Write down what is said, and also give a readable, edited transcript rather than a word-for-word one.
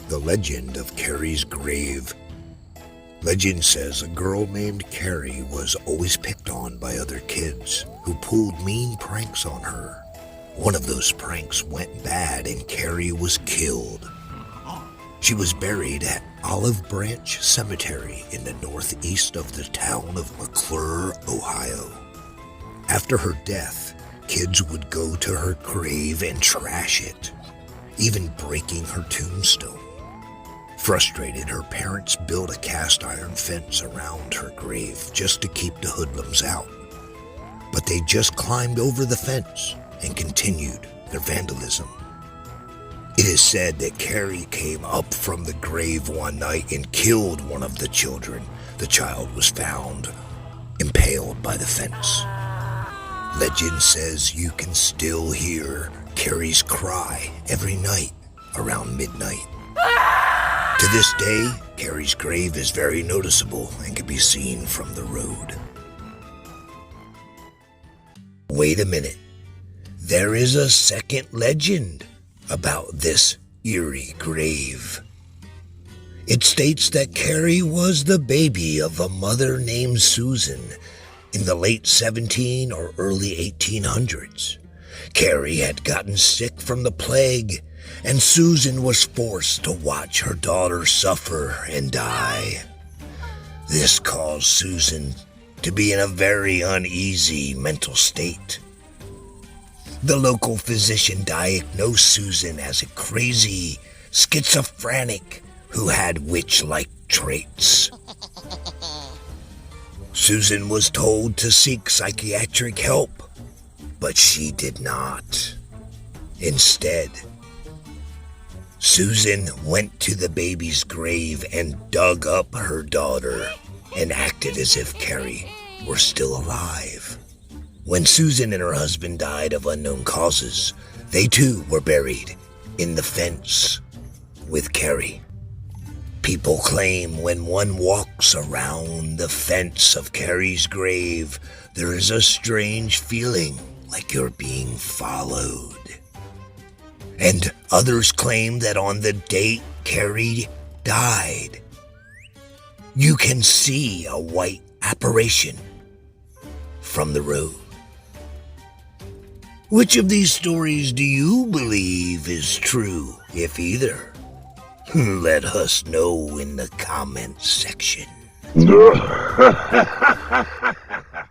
The legend of Carrie's grave. Legend says a girl named Carrie was always picked on by other kids who pulled mean pranks on her. One of those pranks went bad and Carrie was killed. She was buried at Olive Branch Cemetery in the northeast of the town of McClure, Ohio. After her death, kids would go to her grave and trash it, even breaking her tombstone. Frustrated, her parents built a cast iron fence around her grave just to keep the hoodlums out. But they just climbed over the fence and continued their vandalism. It is said that Carrie came up from the grave one night and killed one of the children. The child was found impaled by the fence. Legend says you can still hear Carrie's cry every night around midnight. To this day, Carrie's grave is very noticeable and can be seen from the road. Wait a minute. There is a second legend about this eerie grave. It states that Carrie was the baby of a mother named Susan in the late 17 or early 1800s. Carrie had gotten sick from the plague, and Susan was forced to watch her daughter suffer and die. This caused Susan to be in a very uneasy mental state. The local physician diagnosed Susan as a crazy schizophrenic who had witch-like traits. Susan was told to seek psychiatric help, but she did not. Instead, Susan went to the baby's grave and dug up her daughter and acted as if Carrie were still alive. When Susan and her husband died of unknown causes, they too were buried in the fence with Carrie. People claim when one walks around the fence of Carrie's grave, there is a strange feeling like you're being followed. And others claim that on the date Carrie died, you can see a white apparition from the road. Which of these stories do you believe is true, if either? Let us know in the comments section.